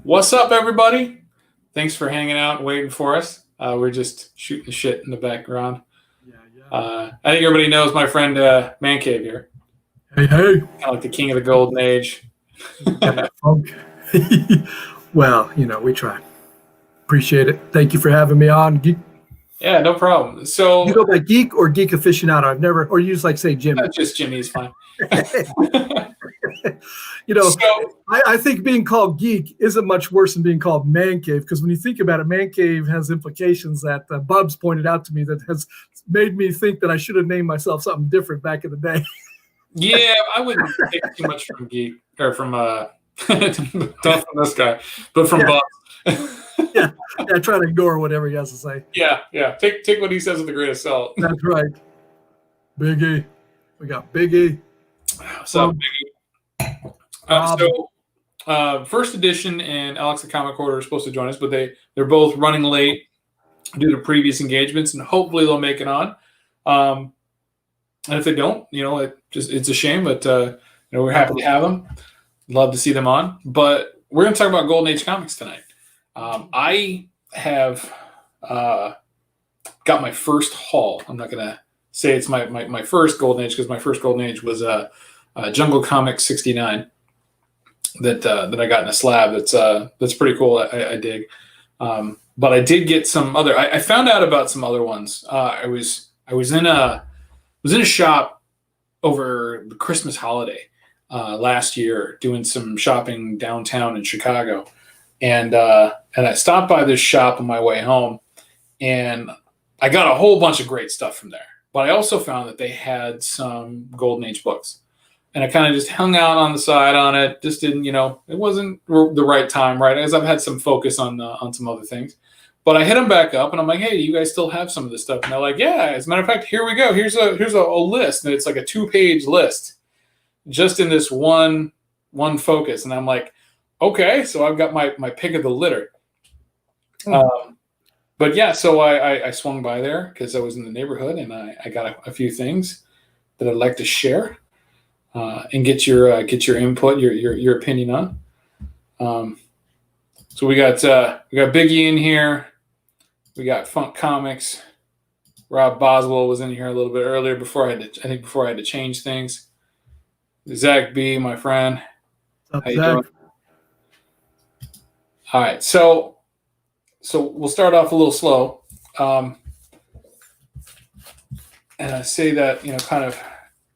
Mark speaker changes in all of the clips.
Speaker 1: What's up, everybody? Thanks for hanging out and waiting for us. We're just shooting the shit in the background.
Speaker 2: Yeah, yeah.
Speaker 1: I think everybody knows my friend Man Cave here,
Speaker 2: Hey, hey.
Speaker 1: kind of like the king of the golden age.
Speaker 2: Got that funk. Well, we try. Appreciate it. Thank you for having me on. Geek,
Speaker 1: Yeah, no problem.
Speaker 2: you
Speaker 1: So,
Speaker 2: go by geek or geek aficionado? I've never, or you just like say Jimmy.
Speaker 1: just Jimmy's fine.
Speaker 2: You know,
Speaker 1: So,
Speaker 2: I think being called geek isn't much worse than being called man cave, because when you think about it, man cave has implications that Bubs pointed out to me that has made me think that I should have named myself something different back in the day.
Speaker 1: yeah, I wouldn't take too much from Geek or from not from this guy, but from
Speaker 2: Yeah.
Speaker 1: Bob.
Speaker 2: Yeah, try to ignore whatever he has to say.
Speaker 1: Yeah. Take what he says with a grain of salt.
Speaker 2: That's right. Biggie. We got Biggie.
Speaker 1: So,
Speaker 2: Bob.
Speaker 1: First edition and Alex the Comic Quarter are supposed to join us, but they're both running late due to previous engagements, and hopefully they'll make it on. And if they don't, it's a shame, but we're happy to have them. Love to see them on. But we're going to talk about Golden Age comics tonight. I have got my first haul. I'm not going to say it's my first Golden Age, because my first Golden Age was Jungle Comics 69 that I got in a slab. That's pretty cool. I dig. But I did get some other. I found out about some other ones. I was in a shop over the Christmas holiday last year, doing some shopping downtown in Chicago, and I stopped by this shop on my way home, and I got a whole bunch of great stuff from there. But I also found that they had some Golden Age books, and I kind of just hung out on the side on it. Just didn't, it wasn't the right time, right? As I've had some focus on some other things. But I hit them back up, and I'm like, "Hey, you guys still have some of this stuff?" And they're like, "Yeah." As a matter of fact, here we go. Here's a list, and it's like a 2-page list, just in this one focus. And I'm like, "Okay, so I've got my pick of the litter." But yeah, so I swung by there because I was in the neighborhood, and I got a few things that I'd like to share and get your input, your opinion on. So we got Biggie in here. We got Funk Comics. Rob Boswell was in here a little bit earlier before I had to change things. Zach B, my friend.
Speaker 2: What's up,
Speaker 1: How you
Speaker 2: Zach?
Speaker 1: doing? All right, so we'll start off a little slow, and I say that kind of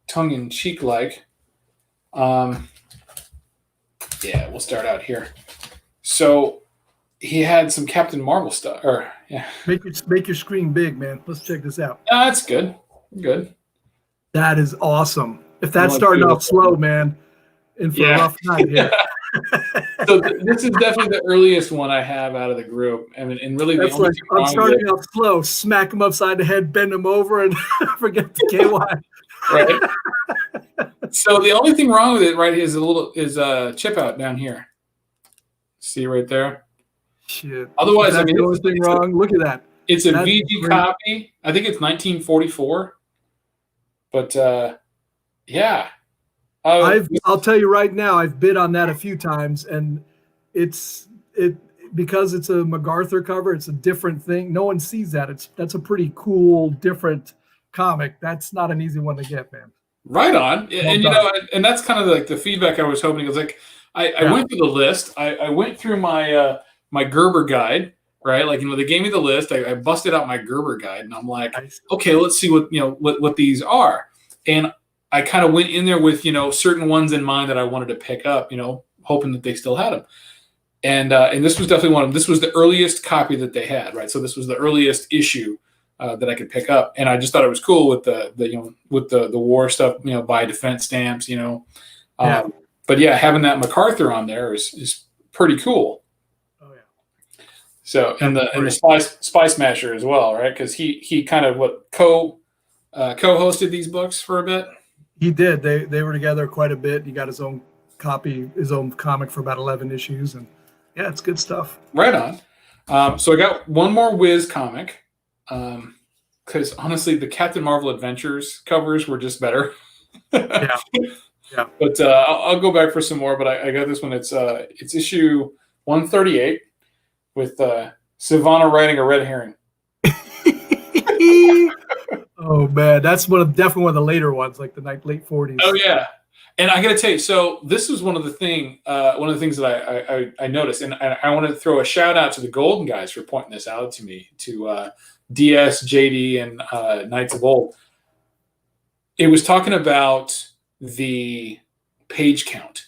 Speaker 1: tongue in cheek like. Yeah, we'll start out here. So he had some Captain Marvel stuff, or yeah.
Speaker 2: Make your screen big, man. Let's check this out.
Speaker 1: That's good. Good.
Speaker 2: That is awesome. If that's
Speaker 1: Well,
Speaker 2: starting
Speaker 1: good.
Speaker 2: off slow, man, in for a rough night here.
Speaker 1: So this is definitely the earliest one I have out of the group. I mean, and really,
Speaker 2: That's
Speaker 1: the only
Speaker 2: like,
Speaker 1: thing
Speaker 2: I'm
Speaker 1: wrong
Speaker 2: starting
Speaker 1: with
Speaker 2: off slow, smack him upside the head, bend him over, and forget the KY.
Speaker 1: right. So the only thing wrong with it, right, is a chip out down here. See right there.
Speaker 2: Shit.
Speaker 1: Otherwise,
Speaker 2: That's the only thing wrong. Look at that.
Speaker 1: It's a
Speaker 2: That's
Speaker 1: VG
Speaker 2: great.
Speaker 1: copy. I think it's 1944. But yeah.
Speaker 2: I'll tell you right now, I've bid on that a few times, and it's because it's a MacArthur cover. It's a different thing. No one sees that. That's a pretty cool, different comic. That's not an easy one to get, man.
Speaker 1: Right on. And and that's kind of like the feedback I was hoping. Because like I went through the list. I went through my my Gerber guide, right? Like they gave me the list. I busted out my Gerber guide, and I'm like, okay, let's see what these are. And I kind of went in there with certain ones in mind that I wanted to pick up, hoping that they still had them. And this was definitely one of them. This was the earliest copy that they had, right? So this was the earliest issue that I could pick up, and I just thought it was cool with the war stuff, buy defense stamps, But yeah, having that MacArthur on there is pretty cool.
Speaker 2: Oh yeah.
Speaker 1: So and the Spy Smasher as well, right? Because he kind of co-hosted these books for a bit.
Speaker 2: He did. They were together quite a bit. He got his own copy, his own comic for about 11 issues, and yeah, it's good stuff.
Speaker 1: Right on. So I got one more Wiz comic, because honestly, the Captain Marvel Adventures covers were just better.
Speaker 2: Yeah.
Speaker 1: But I'll go back for some more. But I got this one. It's issue 138 with Sivana riding a red herring.
Speaker 2: Oh man, that's definitely one of the later ones, like the late 40s.
Speaker 1: Oh yeah, and I got to tell you, so this was one of the things that I noticed, and I want to throw a shout out to the Golden guys for pointing this out to me, to DS, JD, and Knights of Old. It was talking about the page count.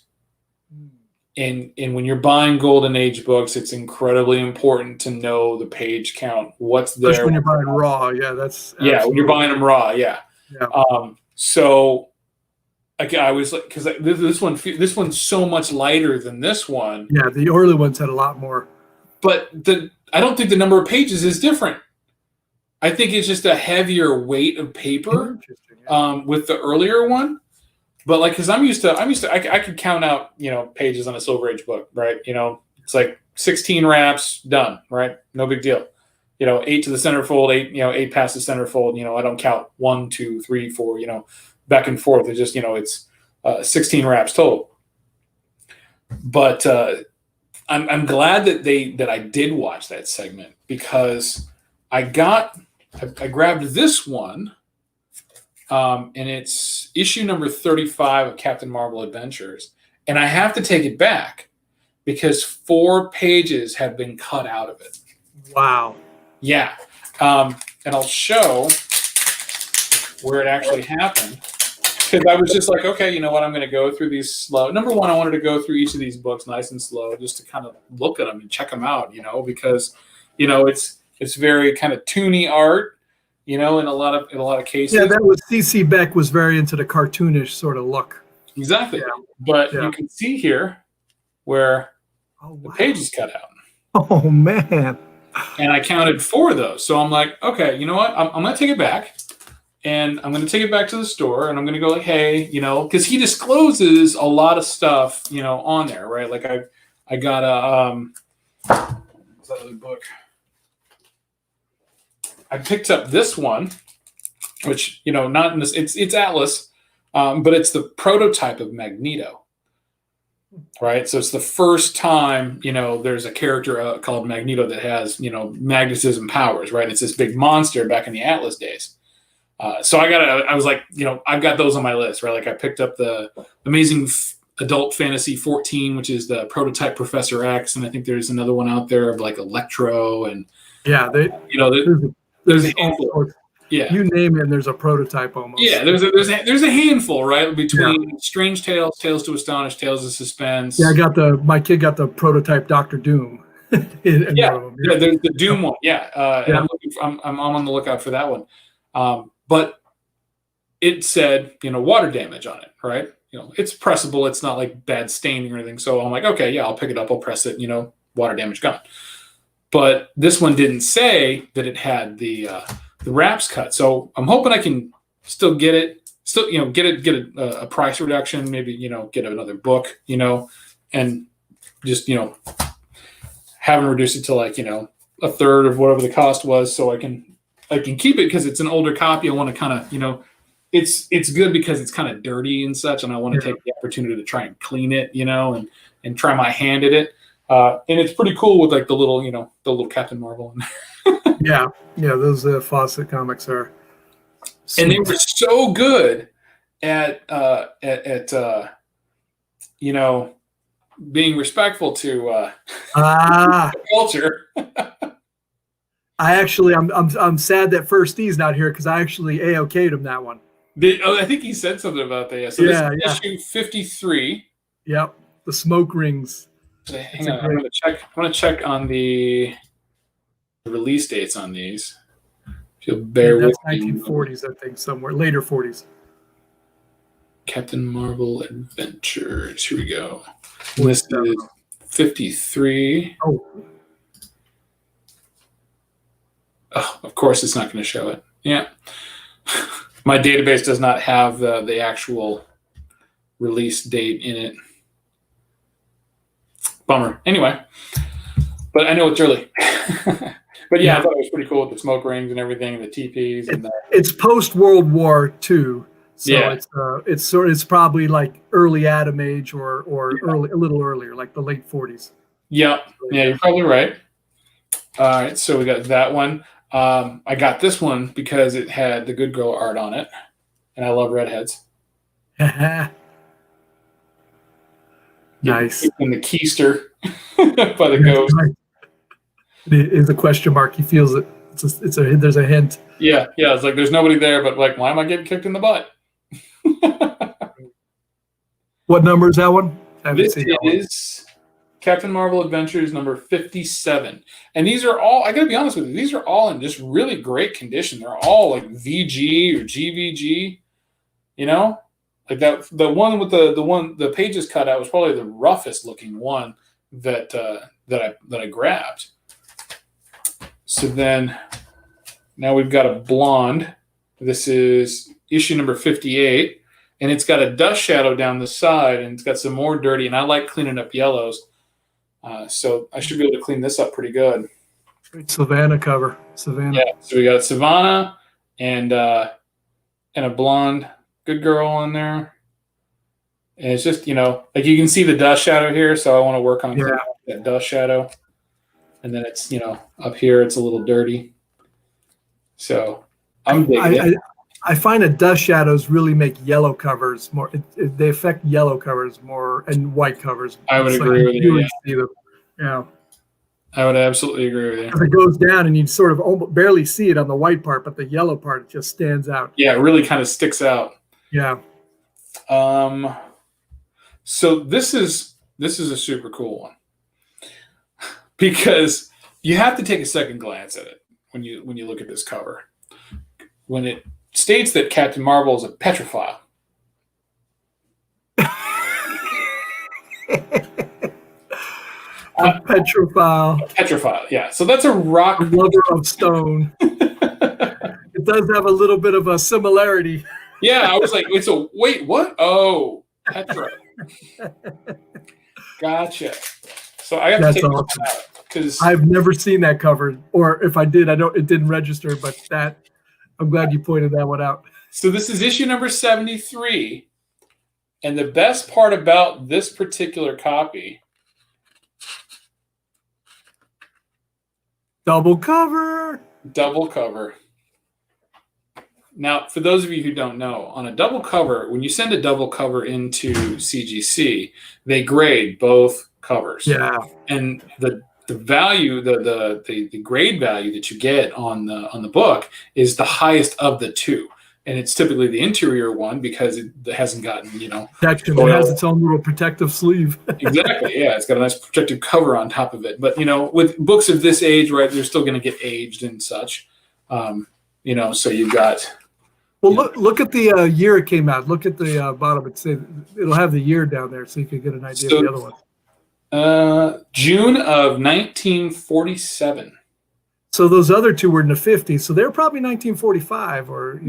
Speaker 1: And when you're buying Golden Age books, it's incredibly important to know the page count. What's there?
Speaker 2: Especially when you're buying raw, yeah, that's
Speaker 1: when you're buying them raw, yeah. So I was like, because this one's so much lighter than this one.
Speaker 2: Yeah, the early ones had a lot more.
Speaker 1: But I don't think the number of pages is different. I think it's just a heavier weight of paper with the earlier one. But like, because I'm used to, I could count out, pages on a Silver Age book, right? It's like 16 wraps done, right? No big deal. 8 to the centerfold, 8 past the centerfold. I don't count 1, 2, 3, 4, back and forth. It's just, it's 16 wraps total. But I'm glad that I did watch that segment, because I grabbed this one. And it's issue number 35 of Captain Marvel Adventures. And I have to take it back because 4 pages have been cut out of it.
Speaker 2: Wow.
Speaker 1: Yeah. And I'll show where it actually happened. Because I was just like, okay, you know what? I'm going to go through these slow. Number one, I wanted to go through each of these books nice and slow, just to kind of look at them and check them out, because, it's very kind of toony art. In a lot of cases.
Speaker 2: Yeah, that was C.C. Beck was very into the cartoonish sort of look.
Speaker 1: Exactly. Yeah. But you can see here where the page is cut out.
Speaker 2: Oh, man.
Speaker 1: And I counted 4 of those. So I'm like, okay, you know what? I'm going to take it back. And I'm going to take it back to the store. And I'm going to go like, hey, because he discloses a lot of stuff, on there, right? Like I got what's that other book? I picked up this one, which, not in this, it's Atlas, but it's the prototype of Magneto, right? So it's the first time, there's a character called Magneto that has, magnetism powers, right? It's this big monster back in the Atlas days. So I was like, I've got those on my list, right? Like I picked up the Amazing Adult Fantasy 14, which is the prototype Professor X. And I think there's another one out there of like Electro and, there's a handful. Yeah,
Speaker 2: you name it, and there's a prototype almost.
Speaker 1: Yeah, there's a handful, right? Between Strange Tales, Tales to Astonish, Tales of Suspense.
Speaker 2: Yeah, my kid got the prototype Doctor Doom.
Speaker 1: There's the Doom one. Yeah, and I'm on the lookout for that one. But it said, water damage on it, right? It's pressable. It's not like bad staining or anything. So I'm like, okay, yeah, I'll pick it up. I'll press it. Water damage gone. But this one didn't say that it had the wraps cut. So I'm hoping I can still get it, get a price reduction, maybe, get another book, and just, having reduced it to like, a third of whatever the cost was. So I can keep it because it's an older copy. I want to kind of, it's good because it's kind of dirty and such. And I want to take the opportunity to try and clean it, and try my hand at it. And it's pretty cool with like the little Captain Marvel.
Speaker 2: yeah, those Fawcett comics are. Sweet.
Speaker 1: And they were so good at being respectful to culture.
Speaker 2: I'm sad that First D's not here because I actually AOK'd him that one.
Speaker 1: I think he said something about that. Yeah. So this is issue 53.
Speaker 2: Yep, the smoke rings.
Speaker 1: Hang on, I'm gonna check on the release dates on these. If you'll bear with me.
Speaker 2: 1940s, I think, somewhere later 40s.
Speaker 1: Captain Marvel Adventures. Here we go. This is 53.
Speaker 2: Oh,
Speaker 1: of course, it's not going to show it. Yeah, my database does not have the actual release date in it. Bummer. Anyway, but I know it's early. But I thought it was pretty cool with the smoke rings and everything, and the teepees. And
Speaker 2: it's post World War II, so it's probably like early Atom Age or early, a little earlier, like the late 40s.
Speaker 1: Yeah, yeah, you're probably right. All right, so we got that one. I got this one because it had the good girl art on it, and I love redheads. Getting
Speaker 2: Nice.
Speaker 1: kicked in the keister by the ghost.
Speaker 2: It is a question mark. He feels it. There's a hint.
Speaker 1: Yeah, yeah. It's like there's nobody there, but like, why am I getting kicked in the butt?
Speaker 2: What number is that one?
Speaker 1: This is Captain Marvel Adventures number 57. And these are all, I gotta be honest with you, these are all in just really great condition. They're all like VG or GVG, you know? Like that, the one with the pages cut out was probably the roughest looking one that I grabbed. So then now we've got a blonde. This is issue number 58, and it's got a dust shadow down the side, and it's got some more dirty. And I like cleaning up yellows, so I should be able to clean this up pretty good.
Speaker 2: Great Savannah cover. Savannah.
Speaker 1: Yeah. So we got Savannah and a blonde good girl in there. And it's just, like you can see the dust shadow here, so I want to work on that dust shadow. And then it's, up here it's a little dirty. So I'm digging it.
Speaker 2: I find that dust shadows really make yellow covers more. They affect yellow covers more and white covers.
Speaker 1: I would agree with you.
Speaker 2: See them. Yeah.
Speaker 1: I would absolutely agree with you.
Speaker 2: As it goes down and you sort of almost barely see it on the white part, but the yellow part just stands out.
Speaker 1: Yeah, it really kind of sticks out.
Speaker 2: Yeah.
Speaker 1: So this is a super cool one because you have to take a second glance at it when you look at this cover. When it states that Captain Marvel is a petrophile.
Speaker 2: A petrophile.
Speaker 1: Petrophile, yeah. So that's a rock.
Speaker 2: Lover of stone. It does have a little bit of a similarity.
Speaker 1: Yeah, I was like, wait, what? Oh, Petro. Gotcha. So I have to take
Speaker 2: awesome.
Speaker 1: that out because
Speaker 2: I've never seen that cover, or if I did, it didn't register. But I'm glad you pointed that one out.
Speaker 1: So this is issue number 73, and the best part about this particular copy.
Speaker 2: Double cover.
Speaker 1: Now, for those of you who don't know, on a double cover, when you send a double cover into CGC, they grade both covers.
Speaker 2: Yeah.
Speaker 1: And the value, the grade value that you get on the book is the highest of the two. And it's typically the interior one because it hasn't gotten,
Speaker 2: protection. It has its own little protective sleeve.
Speaker 1: Exactly. Yeah. It's got a nice protective cover on top of it. But, with books of this age, right, they're still going to get aged and such. So you've got.
Speaker 2: Well, look at the year it came out. Look at the bottom. It'll have the year down there so you can get an idea of the other one.
Speaker 1: June of 1947.
Speaker 2: So those other two were in the 50s. So they're probably 1945 or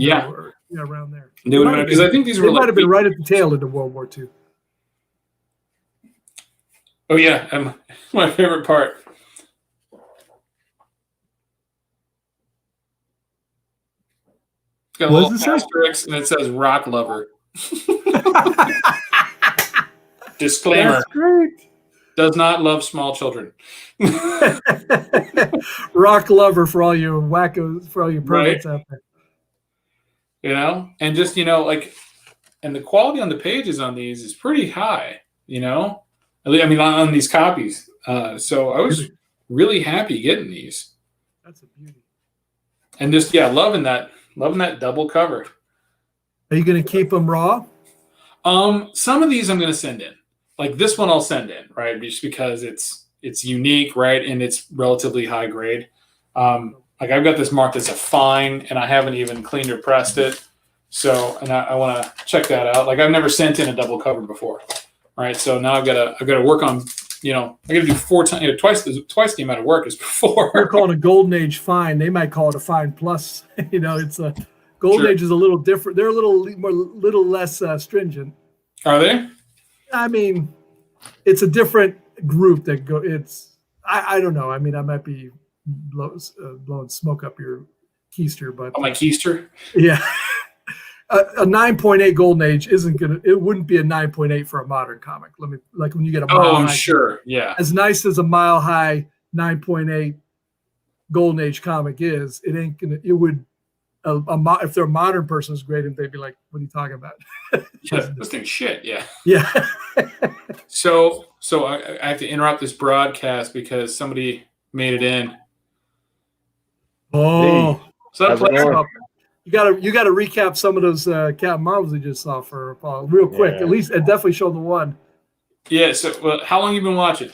Speaker 2: around there.
Speaker 1: Because I think these were
Speaker 2: might have been right at the tail end of World War II.
Speaker 1: Oh yeah, my favorite part. It's got a little asterisk and it says "Rock Lover." Disclaimer.
Speaker 2: That's great.
Speaker 1: Does not love small children.
Speaker 2: Rock lover for all you wackos, for all you perverts out there.
Speaker 1: And just, and the quality on the pages on these is pretty high, on these copies. So I was really happy getting these.
Speaker 2: That's a beauty.
Speaker 1: And just, loving that double cover.
Speaker 2: Are you going to keep them raw?
Speaker 1: Some of these I'm going to send in. Like this one I'll send in, right? Just because it's unique, right? And it's relatively high grade. Like I've got this marked as a fine and I haven't even cleaned or pressed it. So, and I want to check that out. Like I've never sent in a double cover before. Right. So now I've got to work on, I got to do 4 times, twice the amount of work as before.
Speaker 2: They're calling a Golden Age fine. They might call it a fine plus. It's a Golden Age is a little different. They're a little less stringent.
Speaker 1: Are they?
Speaker 2: I mean, it's a different group that go. I don't know. I mean, I might be blowing smoke up your keister, but
Speaker 1: my keister.
Speaker 2: Yeah, a 9.8 Golden Age it wouldn't be a 9.8 for a modern comic. Like when you get a
Speaker 1: Oh,
Speaker 2: Mile
Speaker 1: I'm
Speaker 2: High,
Speaker 1: sure. Yeah.
Speaker 2: as nice as a Mile High 9.8 Golden Age comic is, it ain't gonna. It would if they're a modern person's grading, they'd be like, "What are you talking about?"
Speaker 1: Yeah, this thing's shit. Yeah.
Speaker 2: Yeah.
Speaker 1: So I have to interrupt this broadcast because somebody made it in.
Speaker 2: Oh,
Speaker 1: So that
Speaker 3: How's it going?
Speaker 2: you gotta recap some of those Captain Marvels we just saw for Paul real quick.
Speaker 3: Yeah.
Speaker 2: At least it definitely showed the one.
Speaker 1: Yeah. So how long you been watching?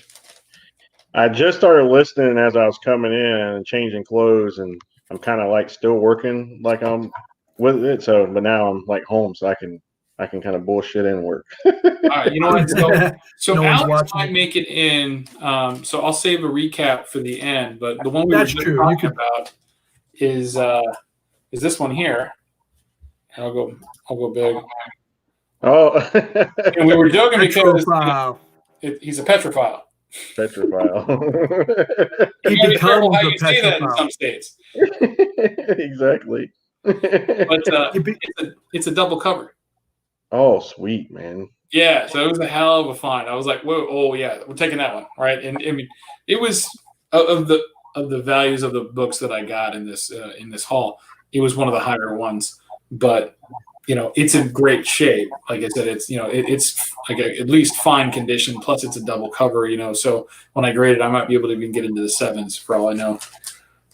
Speaker 3: I just started listening as I was coming in and changing clothes, and I'm kind of like still working like I'm with it. So, but now I'm like home, so I can kind of bullshit and work.
Speaker 1: All right. You know what? So
Speaker 2: No one's
Speaker 1: Alex
Speaker 2: watching
Speaker 1: might
Speaker 2: it.
Speaker 1: make it in. So I'll save a recap for the end. But the one we
Speaker 2: That's
Speaker 1: were just
Speaker 2: true. You
Speaker 1: talking
Speaker 2: could-
Speaker 1: about is this one here. And I'll go big.
Speaker 3: Oh,
Speaker 1: And we were joking because
Speaker 2: Petrophile.
Speaker 1: he's a petrophile.
Speaker 3: petrophile.
Speaker 2: He
Speaker 1: You gotta be careful
Speaker 2: becomes
Speaker 1: how
Speaker 2: a
Speaker 1: you say that in
Speaker 2: petrophile.
Speaker 1: some states.
Speaker 3: Exactly.
Speaker 1: But it's a double cover.
Speaker 3: Oh, sweet, man.
Speaker 1: Yeah, so it was a hell of a find. I was like, "Whoa, oh yeah, we're taking that one, right?" And I mean, it was of the values of the books that I got in this haul. It was one of the higher ones, but it's in great shape. Like I said, it's it's like at least fine condition. Plus, it's a double cover. So when I grade it, I might be able to even get into the 7s for all I know.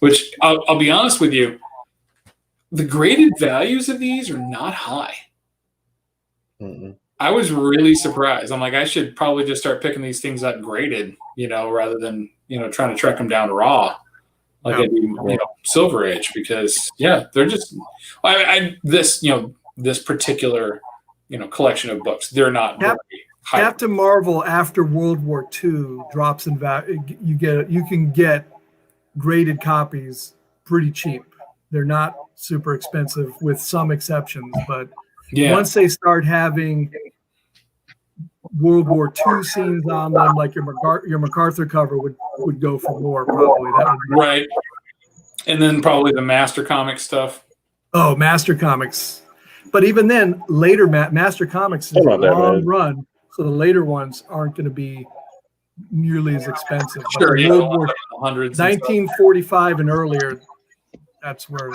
Speaker 1: Which I'll be honest with you, the graded values of these are not high.
Speaker 3: Mm-mm.
Speaker 1: I was really surprised. I'm like, I should probably just start picking these things up graded, rather than trying to track them down raw, like I do, Silver Age, because they're just. This particular collection of books, they're not very high.
Speaker 2: Captain Marvel after World War II drops in value. You can get graded copies pretty cheap. They're not super expensive, with some exceptions, but once they start having World War II scenes on them, like your MacArthur cover would go for more probably.
Speaker 1: Right. And then probably the Master Comics stuff.
Speaker 2: Oh, Master Comics. But even then, later Master Comics is a long run, so the later ones aren't going to be nearly as expensive. But
Speaker 1: Sure,
Speaker 2: World War
Speaker 1: hundreds.
Speaker 2: 1945 and earlier, that's where.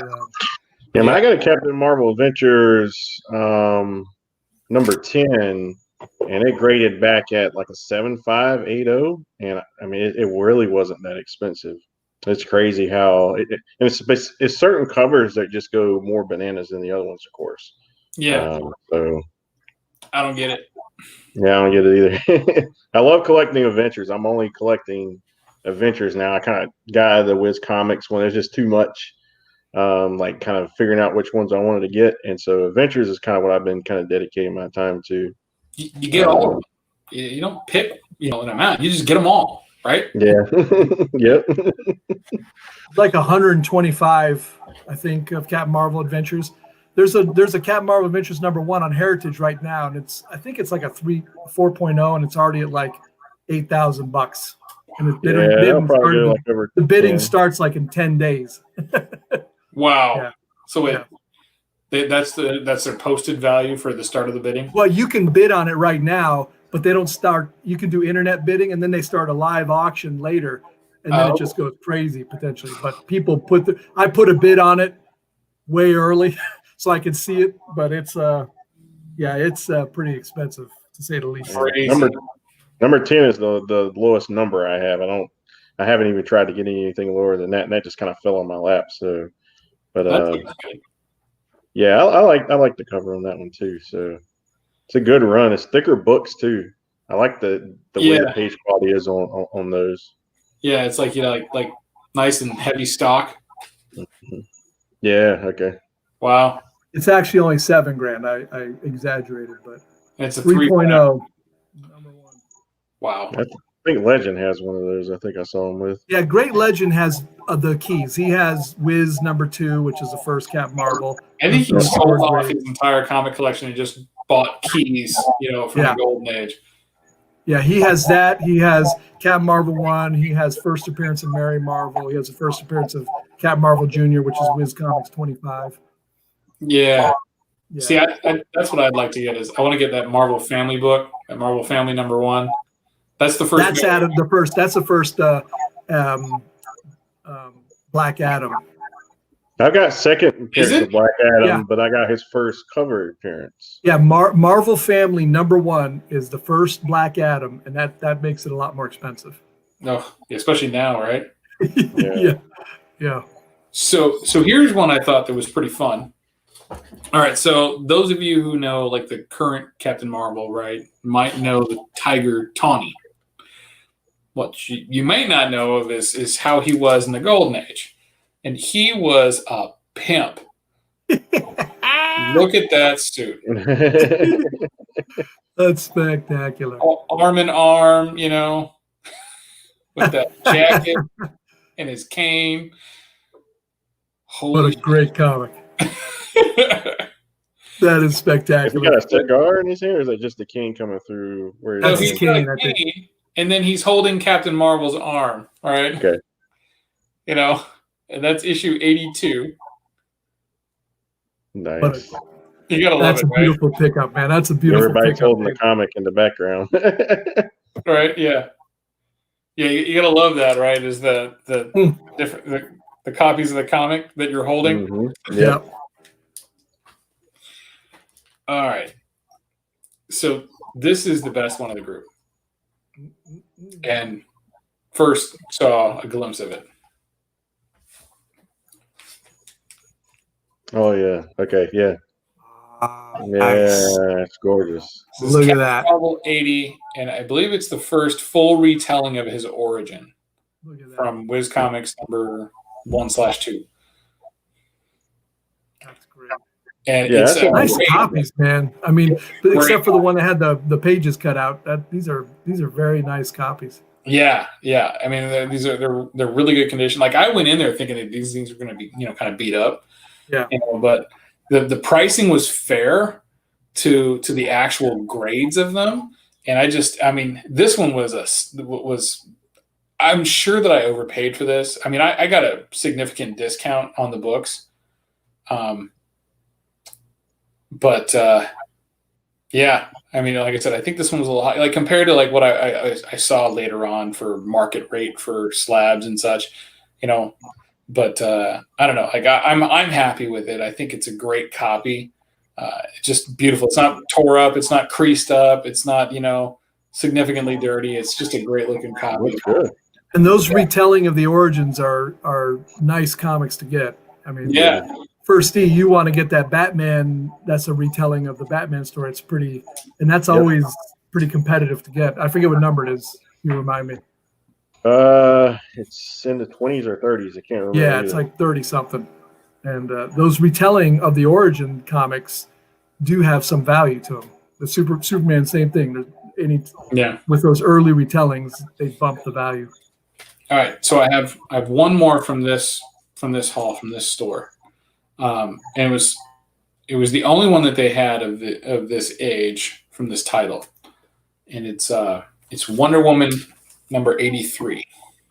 Speaker 3: Yeah, man, I got a Captain Marvel Adventures number 10, and it graded back at like a 7.580, and I mean it really wasn't that expensive. It's crazy how it's certain covers that just go more bananas than the other ones, of course.
Speaker 1: Yeah.
Speaker 3: So
Speaker 1: I don't get it.
Speaker 3: Yeah, I don't get it either. I love collecting adventures. I'm only collecting adventures now. I kind of got out of the Wiz Comics when there's just too much, like kind of figuring out which ones I wanted to get. And so adventures is kind of what I've been kind of dedicating my time to.
Speaker 1: You get all of them. You don't pick, an amount. You just get them all, right?
Speaker 3: Yeah. Yep.
Speaker 2: Like 125, I think, of Captain Marvel Adventures. There's a Captain Marvel Adventures #1 on Heritage right now, and I think it's like a 4.0, and it's already at like $8,000. And the bidding starts like in 10 days.
Speaker 1: Wow.
Speaker 2: Yeah.
Speaker 1: So wait, that's their posted value for the start of the bidding?
Speaker 2: Well, you can bid on it right now, but they don't start. You can do internet bidding, and then they start a live auction later, and then it just goes crazy potentially. But people I put a bid on it way early so I could see it, but it's pretty expensive to say the least.
Speaker 3: Number 10 is the lowest number I have. I haven't even tried to get anything lower than that, and that just kind of fell on my lap. So, but yeah, I like the cover on that one too. So it's a good run. It's thicker books too. I like the way the page quality is on those.
Speaker 1: Yeah, it's like like nice and heavy stock.
Speaker 3: Mm-hmm. Yeah. Okay.
Speaker 1: Wow.
Speaker 2: It's actually only $7,000. I exaggerated, but
Speaker 1: it's a
Speaker 2: 3.0. #1.
Speaker 1: Wow.
Speaker 3: I think Legend has one of those. I think I saw him with.
Speaker 2: Yeah, Great Legend has the keys. He has Wiz #2, which is the first Cap Marvel.
Speaker 1: I think he sold off his entire comic collection and just bought keys, from the Golden Age.
Speaker 2: Yeah, he has that. He has Cap Marvel 1. He has first appearance of Mary Marvel. He has the first appearance of Cap Marvel Jr., which is Wiz Comics 25.
Speaker 1: Yeah.
Speaker 2: Yeah.
Speaker 1: See, that's what I'd like to get is I want to get that Marvel Family book, that Marvel Family #1. That's the first.
Speaker 2: That's Adam. The first. That's the first. Black Adam.
Speaker 3: I've got second appearance
Speaker 1: it?
Speaker 3: of Black Adam,
Speaker 2: Yeah.
Speaker 3: but I got his first cover appearance.
Speaker 2: Yeah, Marvel Family #1 is the first Black Adam, and that makes it a lot more expensive.
Speaker 1: No, especially now, right?
Speaker 2: Yeah.
Speaker 1: So here's one I thought that was pretty fun. All right, so those of you who know like the current Captain Marvel, right, might know the Tiger Tawny. What you might not know of is how he was in the Golden Age, and he was a pimp. Look at that suit.
Speaker 2: That's spectacular.
Speaker 1: Arm in arm, with that jacket and his cane.
Speaker 2: What a great comic. That is
Speaker 3: Has he
Speaker 2: spectacular.
Speaker 3: got a cigar in his hand, or is that just the cane coming through? Where
Speaker 2: That's
Speaker 1: he's
Speaker 2: his
Speaker 1: got a
Speaker 2: cane, I think.
Speaker 1: cane, and then he's holding Captain Marvel's arm. All right.
Speaker 3: Okay.
Speaker 1: And that's issue 82.
Speaker 3: Nice.
Speaker 1: You gotta love
Speaker 2: That's
Speaker 1: it,
Speaker 2: a beautiful pickup, man. That's a beautiful
Speaker 3: Everybody's
Speaker 2: pickup.
Speaker 3: holding the comic in the background.
Speaker 1: right? Yeah. Yeah, you gotta love that, right? Is the different the copies of the comic that you're holding.
Speaker 3: Mhm.
Speaker 2: Yeah.
Speaker 1: All right. So this is the best one of the group. And first saw a glimpse of it.
Speaker 3: Oh yeah. Okay. Yeah.
Speaker 2: Nice.
Speaker 3: Yeah. It's gorgeous.
Speaker 1: This is
Speaker 2: Look at
Speaker 1: Captain
Speaker 2: that.
Speaker 1: Marvel 80, and I believe it's the first full retelling of his origin
Speaker 2: Look at that.
Speaker 1: from Wiz Comics #1/2.
Speaker 2: That's great.
Speaker 1: And
Speaker 3: Yeah,
Speaker 1: it's
Speaker 3: that's a
Speaker 2: Nice
Speaker 1: great-
Speaker 2: copies, man. I mean, except for the one that had the pages cut out. These are very nice copies.
Speaker 1: Yeah. I mean, they're really good condition. Like I went in there thinking that these things are going to be kind of beat up.
Speaker 2: Yeah.
Speaker 1: But the pricing was fair to the actual grades of them, and this one was I'm sure that I overpaid for this. I mean, I got a significant discount on the books, but yeah. I mean, like I said, I think this one was a little high, like compared to like what I saw later on for market rate for slabs and such, But I don't know. Like I'm happy with it. I think it's a great copy. It's just beautiful. It's not tore up. It's not creased up. It's not significantly dirty. It's just a great looking copy.
Speaker 3: Looks good.
Speaker 2: And those retelling of the origins are nice comics to get. I mean,
Speaker 1: Yeah.
Speaker 2: First, you want to get that Batman. That's a retelling of the Batman story. It's pretty, and that's always pretty competitive to get. I forget what number it is. You remind me.
Speaker 3: It's in the 20s or 30s. I can't remember.
Speaker 2: Yeah, it's like 30 something. And those retelling of the origin comics do have some value to them. The Superman, same thing. With those early retellings, they bump the value.
Speaker 1: All right. So I have one more from this haul, from this store. And it was the only one that they had of this age from this title, and it's Wonder Woman #83.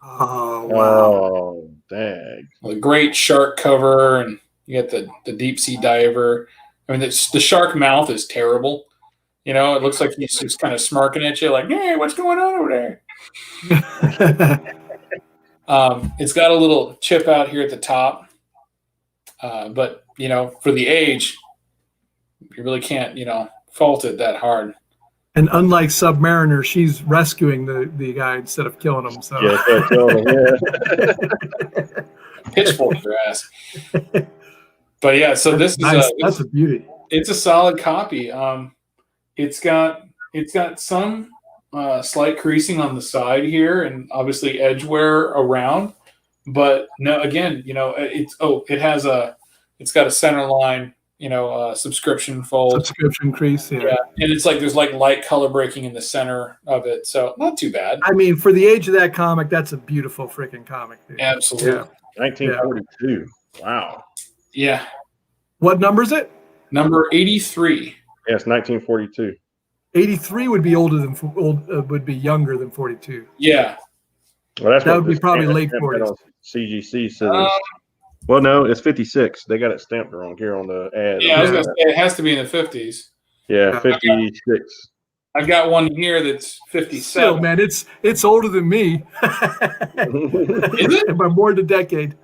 Speaker 2: Oh wow!
Speaker 3: Oh dang!
Speaker 1: A great shark cover, and you got the deep sea diver. I mean, the shark mouth is terrible. It looks like he's just kind of smirking at you, like, "Hey, what's going on over there?" It's got a little chip out here at the top. But for the age, you really can't fault it that hard.
Speaker 2: And unlike Submariner, she's rescuing the guy instead of killing him. So
Speaker 3: Yeah,
Speaker 1: Pitchfork your ass. But yeah, so this
Speaker 2: nice.
Speaker 1: is
Speaker 2: That's a beauty.
Speaker 1: It's a solid copy. It's got some slight creasing on the side here, and obviously edge wear around. But no, again, it's got a center line, subscription fold.
Speaker 2: Subscription crease, yeah.
Speaker 1: And it's like there's like light color breaking in the center of it, so not too bad.
Speaker 2: I mean, for the age of that comic, that's a beautiful freaking comic, dude.
Speaker 1: Absolutely.
Speaker 2: Yeah.
Speaker 3: 1942. Wow.
Speaker 1: Yeah.
Speaker 2: What number is it?
Speaker 1: Number 83.
Speaker 3: Yes, 1942.
Speaker 2: 83 would be would be younger than 42.
Speaker 1: Yeah.
Speaker 3: Well,
Speaker 2: That would be probably late 40s.
Speaker 3: CGC says. Well, no, it's 56. They got it stamped wrong here on the ad.
Speaker 1: Yeah, I was gonna say it has to be in the 50s.
Speaker 3: Yeah, 56.
Speaker 1: I've got one here that's 57.
Speaker 2: Still, man, it's older than me.
Speaker 1: Is it?
Speaker 2: By more than a decade.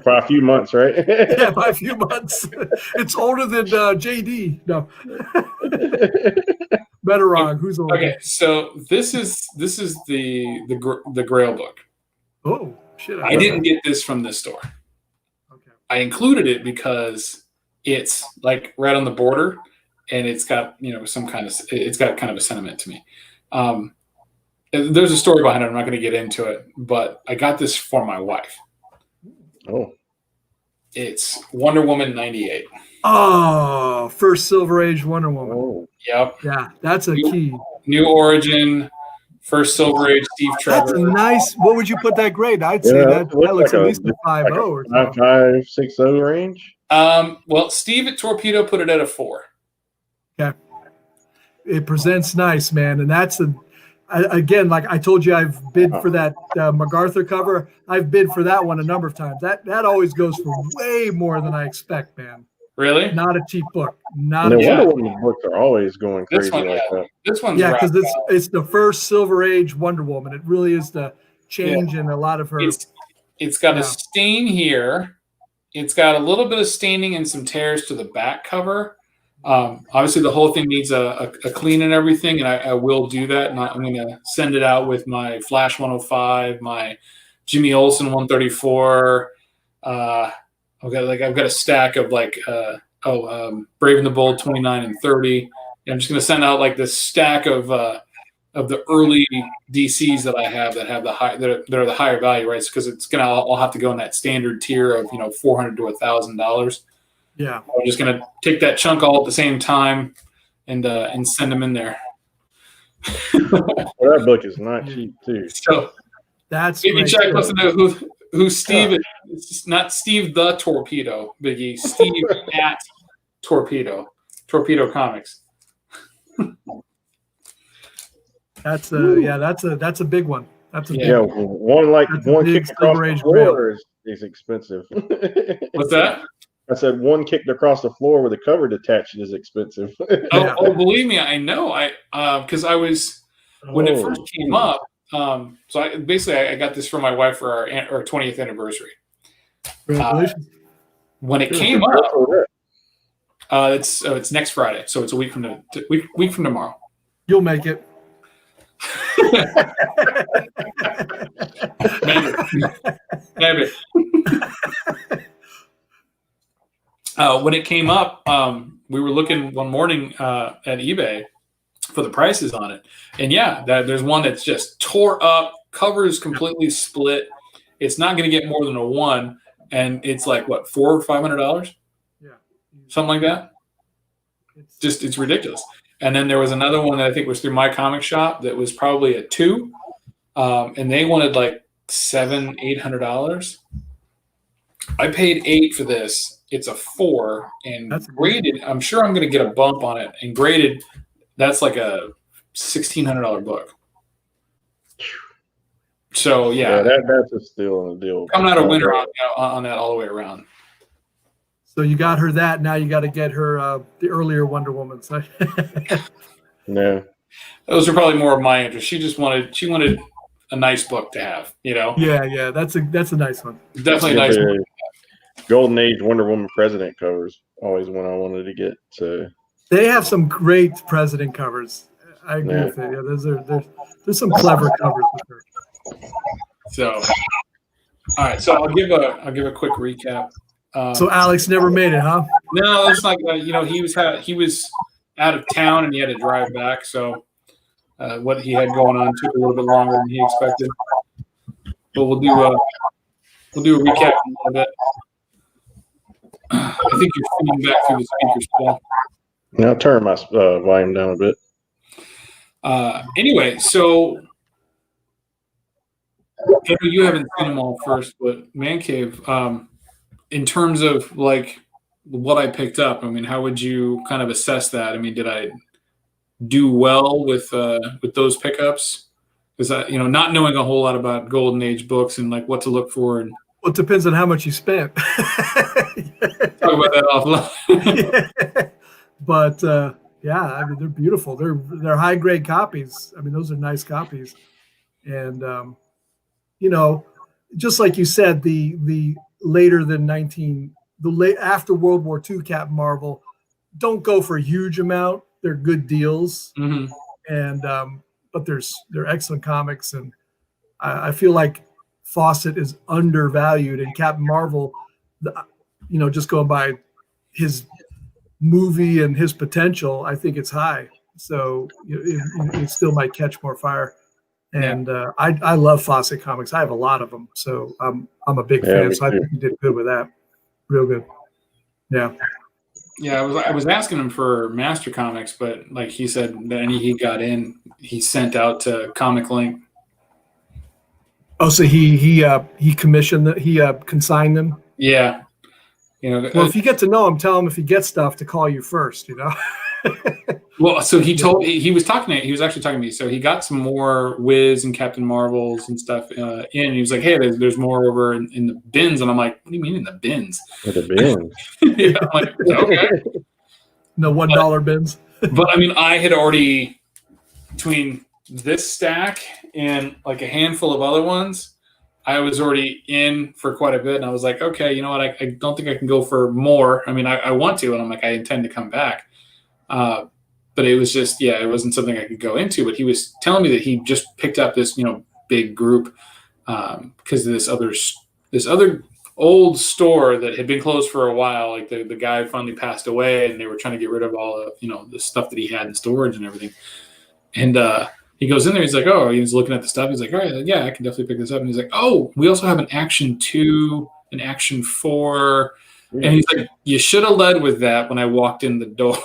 Speaker 3: For a few months, right?
Speaker 2: Yeah, by a few months. It's older than JD. No. Better wrong. Who's older?
Speaker 1: Okay, so this is the Grail book.
Speaker 2: Oh shit!
Speaker 1: I didn't get this from this store.
Speaker 2: Okay.
Speaker 1: I included it because it's like right on the border, and it's got it's got kind of a sentiment to me. There's a story behind it. I'm not going to get into it, but I got this for my wife.
Speaker 3: Oh,
Speaker 1: It's Wonder Woman 98.
Speaker 2: Oh, first Silver Age Wonder Woman.
Speaker 3: oh.
Speaker 1: Yep,
Speaker 2: Yeah, that's a key.
Speaker 1: New Origin, first Silver Age Steve
Speaker 2: That's a
Speaker 1: Trevor.
Speaker 2: nice. What would you put that grade? I'd say
Speaker 3: Yeah,
Speaker 2: that
Speaker 3: looks
Speaker 2: looks
Speaker 3: like
Speaker 2: at
Speaker 3: a-
Speaker 2: least a 5.0 or something.
Speaker 3: 5.5, 6.0 range.
Speaker 1: Well, Steve at Torpedo put it at a 4.
Speaker 2: It presents nice, man, and that's again, like I told you, I've bid for that MacArthur cover. I've bid for that one a number of times. That always goes for way more than I expect, man.
Speaker 1: Really?
Speaker 2: Not a cheap book. Not
Speaker 3: And
Speaker 2: a
Speaker 3: the
Speaker 2: cheap.
Speaker 3: Wonder Woman books are always going
Speaker 1: This
Speaker 3: crazy
Speaker 1: one,
Speaker 3: like
Speaker 1: yeah.
Speaker 3: that.
Speaker 1: This one's
Speaker 2: Yeah, because
Speaker 1: wrapped up.
Speaker 2: it's the first Silver Age Wonder Woman. It really is the change in a lot of her.
Speaker 1: It's got
Speaker 2: Yeah.
Speaker 1: a stain here. It's got a little bit of staining and some tears to the back cover. Obviously, the whole thing needs a clean and everything, and I will do that. And I'm going to send it out with my Flash 105, my Jimmy Olsen 134. I've got a stack of Brave and the Bold 29 and 30. I'm just going to send out like this stack of the early DCs that I have that have that are the higher value, right? Because it's gonna all have to go in that standard tier of $400 to $1,000.
Speaker 2: Yeah.
Speaker 1: I'm just gonna take that chunk all at the same time and send them in there.
Speaker 3: Well, that book is not cheap too.
Speaker 1: So
Speaker 2: That's
Speaker 1: Biggie
Speaker 2: great.
Speaker 1: Check wants to know who Steve is. It's not Steve the Torpedo, Biggie. Steve at Torpedo Comics.
Speaker 2: That's a big one. That's a big
Speaker 3: Yeah,
Speaker 2: one.
Speaker 3: one
Speaker 2: That's a
Speaker 3: one
Speaker 2: big
Speaker 3: kicked across
Speaker 2: Silver
Speaker 3: the
Speaker 2: Age
Speaker 3: floor is expensive.
Speaker 1: What's that?
Speaker 3: I said one kicked across the floor with a cover detached is expensive.
Speaker 2: Yeah.
Speaker 1: Oh, believe me, I know. Because I was when it first came up. So I got this for my wife for our 20th anniversary.
Speaker 2: Congratulations.
Speaker 1: When it came up, it's next Friday, so it's a week from week from tomorrow.
Speaker 2: You'll make it.
Speaker 1: Maybe. When it came up, we were looking one morning at eBay for the prices on it, and there's one that's just tore up, covers completely split. It's not going to get more than a 1, and it's like what, $400 or $500,
Speaker 2: Yeah.
Speaker 1: something like that. It's ridiculous. And then there was another one that I think was through my comic shop that was probably a 2, and they wanted like $700-800. I paid $8 for this. It's a 4, and
Speaker 2: That's
Speaker 1: graded. I'm sure I'm going to get a bump on it. And graded, that's like a $1,600 book. So
Speaker 3: that's a steal and a deal.
Speaker 1: coming out a winner on that all the way around.
Speaker 2: So you got her that. Now you got to get her the earlier Wonder Woman. So
Speaker 3: Yeah.
Speaker 1: Those are probably more of my interest. She wanted a nice book to have.
Speaker 2: yeah, that's a nice one.
Speaker 1: Definitely a nice.
Speaker 3: The Golden Age Wonder Woman President covers always one I wanted to get. So
Speaker 2: They have some great president covers. I agree
Speaker 3: Yeah.
Speaker 2: with you. Yeah, there's some clever covers with her.
Speaker 1: So, all right. So I'll give a quick recap.
Speaker 2: So Alex never made it, huh?
Speaker 1: No, it's like he was out of town and he had to drive back. So what he had going on took a little bit longer than he expected. But we'll do a recap in a little bit. I think you're feeding back through the speakers, Paul.
Speaker 3: now turn my volume down a bit.
Speaker 1: Anyway, so I know you haven't seen them all first, but Man Cave, in terms of like what I picked up, I mean, how would you kind of assess that? I mean, did I do well with those pickups? Because not knowing a whole lot about Golden Age books and like what to look for, and
Speaker 2: Well, it depends on how much you spent.
Speaker 1: Talk about that offline.
Speaker 2: But yeah, I mean, they're beautiful. They're high grade copies. I mean, those are nice copies. And just like you said, the later than after World War II Captain Marvel don't go for a huge amount. They're good deals, and but they're excellent comics, and I feel like Fawcett is undervalued, and Captain Marvel, just going by his movie and his potential, I think it's high. So it still might catch more fire. And I love Fawcett comics. I have a lot of them, so I'm a big fan. So I think he did good with that, real good. Yeah.
Speaker 1: Yeah, I was asking him for Master Comics, but like he said, that he got in, he sent out to Comic Link.
Speaker 2: Oh, so he commissioned he consigned them.
Speaker 1: Yeah,
Speaker 2: Well, if you get to know him, tell him if he gets stuff to call you first.
Speaker 1: Well, so he was actually talking to me. So he got some more Wiz and Captain Marvels and stuff in. He was like, "Hey, there's more over in the bins," and I'm like, "What do you mean in the bins?"
Speaker 3: The bins.
Speaker 1: Yeah, I'm like, okay.
Speaker 2: No $1 bins.
Speaker 1: But I mean, I had already, between this stack and like a handful of other ones, I was already in for quite a bit, and I was like, okay, you know what? I don't think I can go for more. I mean, I want to, and I'm like, I intend to come back. But it was just, it wasn't something I could go into. But he was telling me that he just picked up this, big group because of this other old store that had been closed for a while. Like the guy finally passed away, and they were trying to get rid of all the the stuff that he had in storage and everything. And he goes in there. He's like, oh, he's looking at the stuff. He's like, all right, yeah, I can definitely pick this up. And he's like, oh, we also have an Action 2, an Action 4. And he's like, you should have led with that when I walked in the door.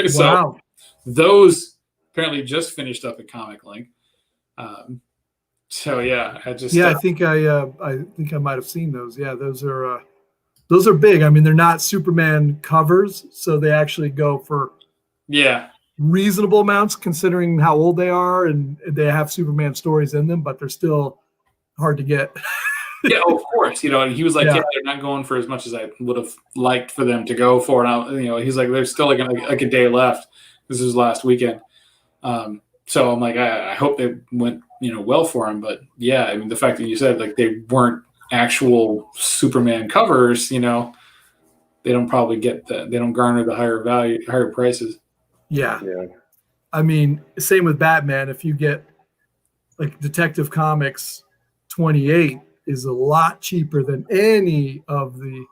Speaker 1: So
Speaker 2: Wow.
Speaker 1: Those apparently just finished up at Comic Link. So yeah, I think
Speaker 2: I might have seen those. Yeah, those are big. I mean, they're not Superman covers, so they actually go for reasonable amounts considering how old they are, and they have Superman stories in them, but they're still hard to get.
Speaker 1: Yeah, of course. And he was like, they're not going for as much as I would have liked for them to go for. And he's like, there's still like a day left. This is last weekend. So I'm like, I hope they went, well for him. But yeah, I mean, the fact that you said like they weren't actual Superman covers, they don't probably get they don't garner the higher prices.
Speaker 2: Yeah. I mean, same with Batman. If you get like Detective Comics 28 is a lot cheaper than any of the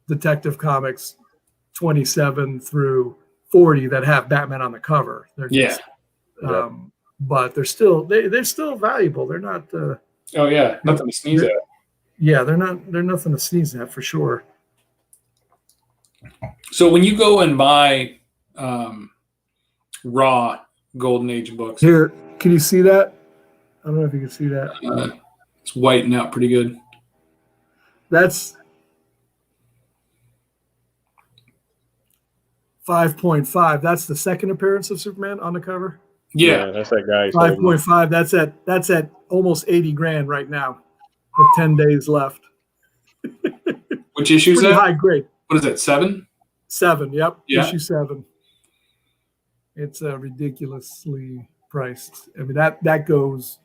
Speaker 2: Detective Comics 27 through 40 that have Batman on the cover. They're just, but they're still valuable. They're not.
Speaker 1: Nothing to sneeze at.
Speaker 2: Yeah, they're nothing to sneeze at for sure.
Speaker 1: So when you go and buy raw Golden Age books,
Speaker 2: here, can you see that? I don't know if you can see that.
Speaker 1: It's whitening out pretty good.
Speaker 2: That's 5.5. That's the second appearance of Superman on the cover.
Speaker 1: Yeah,
Speaker 3: that's that guy.
Speaker 2: 5.5. That's at almost 80 grand right now, with 10 days left.
Speaker 1: Which issue is that?
Speaker 2: High grade.
Speaker 1: What is that? 7?
Speaker 2: 7. Yep.
Speaker 1: Yeah.
Speaker 2: Issue 7. It's ridiculously priced. I mean that goes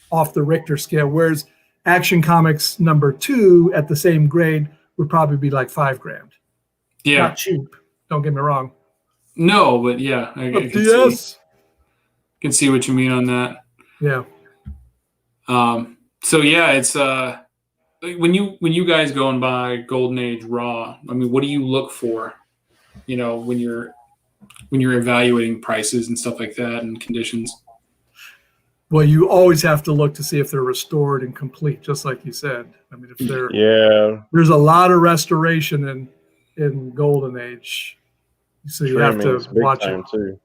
Speaker 2: off the Richter scale, whereas Action Comics number 2 at the same grade would probably be like $5 grand.
Speaker 1: Yeah,
Speaker 2: not cheap. Don't get me wrong.
Speaker 1: No, but yeah, I can see what you mean on that.
Speaker 2: Yeah.
Speaker 1: So yeah, it's when you guys go and buy Golden Age raw. I mean, what do you look for? When you're evaluating prices and stuff like that and conditions.
Speaker 2: Well, you always have to look to see if they're restored and complete, just like you said. I mean, if they're there's a lot of restoration in Golden Age, so you have to watch it too.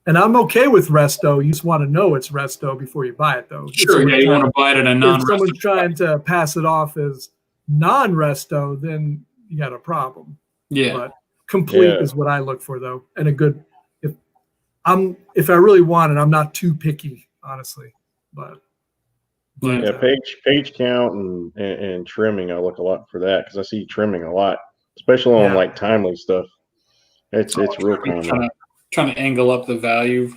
Speaker 2: And I'm okay with resto. You just want to know it's resto before you buy it, though.
Speaker 1: Sure, you want to buy it at a non-resto.
Speaker 2: If someone's trying to pass it off as non-resto, then you got a problem.
Speaker 1: Yeah,
Speaker 2: but complete is what I look for, though, and a good. If I really want it, I'm not too picky. Honestly, but But,
Speaker 3: Yeah, page count and trimming. I look a lot for that because I see trimming a lot, especially on
Speaker 2: Yeah.
Speaker 3: like timely stuff. It's real
Speaker 1: Trying
Speaker 3: common.
Speaker 1: to angle up the value.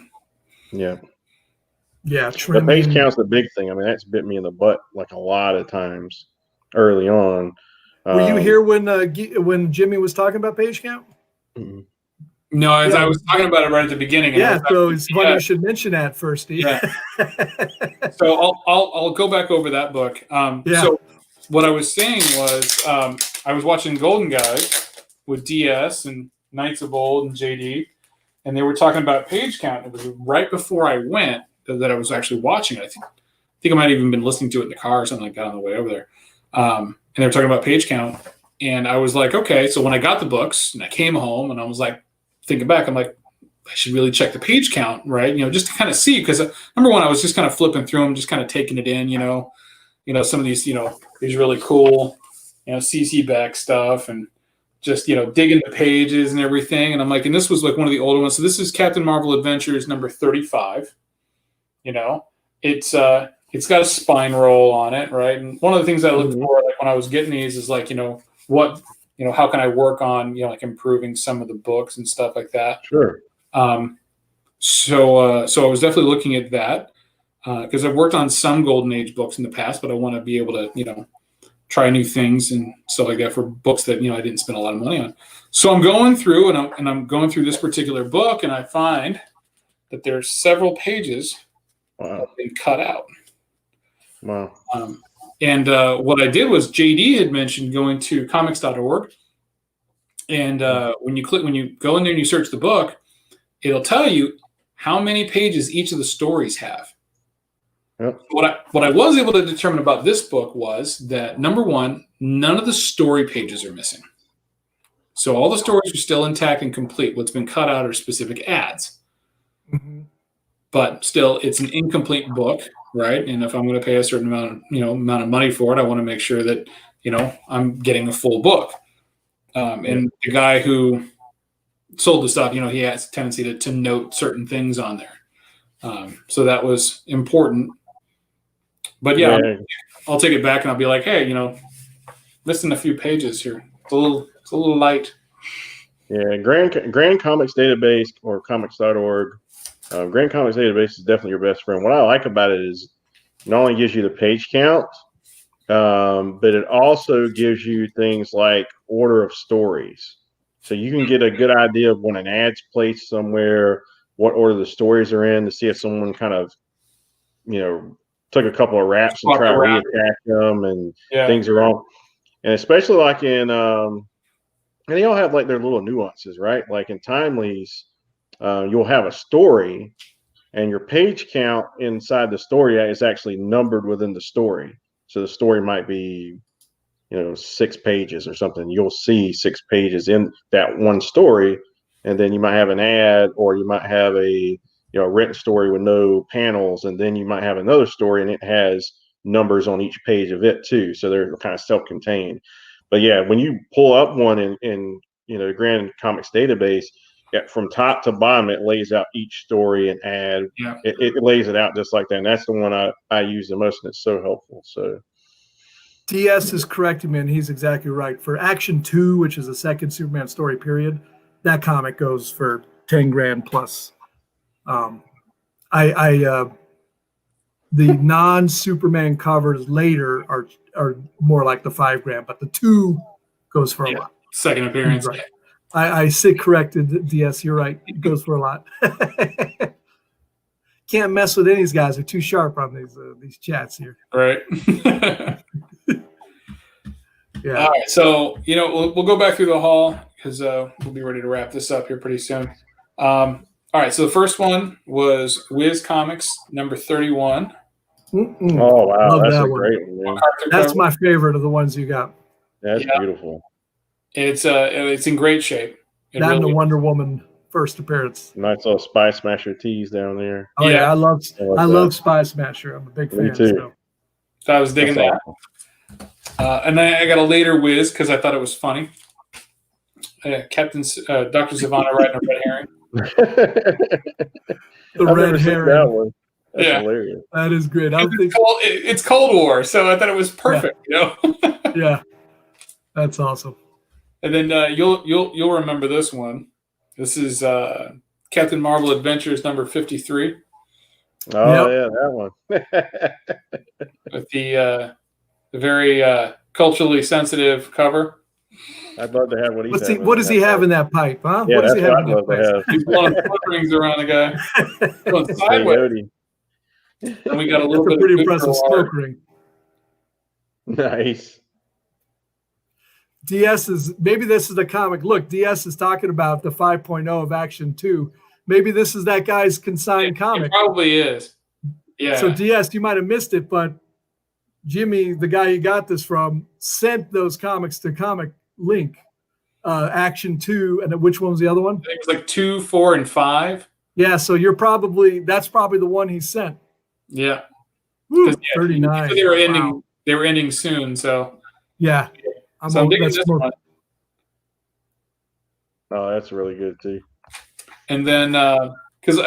Speaker 3: Yeah,
Speaker 2: yeah,
Speaker 3: the
Speaker 2: trimming.
Speaker 3: page count's the big thing. I mean, that's bit me in the butt like a lot of times early on.
Speaker 2: Were you here when Jimmy was talking about page count?
Speaker 3: Mhm.
Speaker 1: No, as
Speaker 2: Yeah.
Speaker 1: I was talking about it right at the beginning.
Speaker 2: Yeah, so
Speaker 1: actually-
Speaker 2: it's funny you should mention that first, Steve.
Speaker 1: Yeah. So I'll go back over that book.
Speaker 2: Yeah.
Speaker 1: So what I was saying was I was watching Golden Guys with DS and Knights of Old and JD, and they were talking about page count. It was right before I went that I was actually watching it. I think I might have even been listening to it in the car or something like that on the way over there. And they were talking about page count, and I was like, okay. So when I got the books and I came home and I was like, thinking back, I'm like, I should really check the page count, right? Just to kind of see, because number one, I was just kind of flipping through them, just kind of taking it in, some of these, these really cool, CC Beck stuff, and just, digging the pages and everything. And I'm like, and this was like one of the older ones. So this is Captain Marvel Adventures number 35. It's got a spine roll on it, right? And one of the things I looked for, like when I was getting these, is like, what, how can I work on, like improving some of the books and stuff like that.
Speaker 3: Sure.
Speaker 1: So I was definitely looking at that because I've worked on some Golden Age books in the past, but I want to be able to, try new things and stuff like that for books that, I didn't spend a lot of money on. So I'm going through and I'm going through this particular book, and I find that there's several pages that have been cut out.
Speaker 3: Wow.
Speaker 1: And what I did was JD had mentioned going to comics.org. And when you go in there and you search the book, it'll tell you how many pages each of the stories have.
Speaker 3: Yep.
Speaker 1: What I was able to determine about this book was that, number one, none of the story pages are missing. So all the stories are still intact and complete. What's been cut out are specific ads.
Speaker 2: Mm-hmm.
Speaker 1: But still, it's an incomplete book, right? And if I'm going to pay a certain amount of money for it, I want to make sure that, I'm getting a full book. And the guy who sold the stuff, he has a tendency to note certain things on there. So that was important. But yeah, I'll take it back and I'll be like, hey, missing a few pages here. It's a little light.
Speaker 3: Yeah, Grand Comics Database or comics.org. Grand Comics Database is definitely your best friend. What I like about it is it not only gives you the page count, but it also gives you things like order of stories. So you can get a good idea of when an ad's placed somewhere, what order the stories are in, to see if someone kind of, took a couple of raps and tried to reattach them and things are wrong. And especially like in, and they all have like their little nuances, right? Like in Timely's, you'll have a story and your page count inside the story is actually numbered within the story. So the story might be, 6 pages or something. You'll see 6 pages in that one story, and then you might have an ad, or you might have a written story with no panels, and then you might have another story and it has numbers on each page of it too. So they're kind of self-contained. But yeah, when you pull up one in the Grand Comics Database, from top to bottom, it lays out each story and ad.
Speaker 1: Yeah.
Speaker 3: It lays it out just like that. And that's the one I use the most, and it's so helpful. So
Speaker 2: DS is correcting me, and he's exactly right. For Action 2, which is the second Superman story period, that comic goes for 10 grand plus. The non-Superman covers later are more like the 5 grand, but the 2 goes for a lot.
Speaker 1: Second appearance.
Speaker 2: Right. I sit corrected, DS. You're right. It goes for a lot. Can't mess with any of these guys. They're too sharp on these chats here.
Speaker 1: Right.
Speaker 2: Yeah.
Speaker 1: All right. So, we'll go back through the haul because we'll be ready to wrap this up here pretty soon. All right. So the first one was Wiz Comics number 31.
Speaker 2: Mm-mm.
Speaker 3: Oh, wow.
Speaker 2: Love
Speaker 3: That's
Speaker 2: that
Speaker 3: a
Speaker 2: one.
Speaker 3: great one, man.
Speaker 2: That's my favorite of the ones you got.
Speaker 3: That's beautiful.
Speaker 1: It's in great shape.
Speaker 2: That and the Wonder Woman first appearance.
Speaker 3: Nice little Spy Smasher tees down there.
Speaker 2: Oh yeah, I love
Speaker 3: that.
Speaker 2: Spy Smasher. I'm a big fan.
Speaker 3: Me too.
Speaker 1: So I was digging
Speaker 3: That's
Speaker 1: that. Awesome. And then I got a later Wiz because I thought it was funny. Dr. Savannah riding a red herring.
Speaker 2: The red herring.
Speaker 3: That one. That's
Speaker 1: Yeah.
Speaker 3: hilarious.
Speaker 2: That is great. I think,
Speaker 1: It's Cold War, so I thought it was perfect.
Speaker 2: yeah, that's awesome.
Speaker 1: And then you'll remember this one. This is Captain Marvel Adventures number 53
Speaker 3: Oh yeah, that one.
Speaker 1: with the very culturally sensitive cover.
Speaker 3: I'd love to have what he's having.
Speaker 2: What does he have in that pipe? Huh?
Speaker 3: Yeah,
Speaker 2: What does
Speaker 3: that's
Speaker 2: he have
Speaker 3: what
Speaker 2: in
Speaker 3: I'd
Speaker 2: that
Speaker 3: love to
Speaker 2: pipe?
Speaker 3: have.
Speaker 1: He's blowing foot rings around the guy. Going sideways.
Speaker 3: Coyote.
Speaker 1: And we got a little
Speaker 2: That's a
Speaker 1: bit
Speaker 2: pretty
Speaker 1: of
Speaker 2: impressive
Speaker 1: Good Girl art.
Speaker 2: smoke ring.
Speaker 3: Nice.
Speaker 2: DS is maybe this is the comic. Look, DS is talking about the 5.0 of Action 2. Maybe this is that guy's consigned
Speaker 1: It
Speaker 2: comic.
Speaker 1: probably is. Yeah.
Speaker 2: So DS, you might have missed it, but Jimmy, the guy you got this from, sent those comics to Comic Link, Action 2, and which one was the other one?
Speaker 1: I think it was like 2, 4, and 5.
Speaker 2: Yeah, so that's probably the one he sent.
Speaker 1: Yeah.
Speaker 2: Woo,
Speaker 1: 39.
Speaker 2: 39.
Speaker 1: They were ending.
Speaker 2: Wow.
Speaker 1: They were ending soon. So
Speaker 2: Yeah.
Speaker 1: I'm digging this one.
Speaker 3: Oh, that's really good too.
Speaker 1: And then because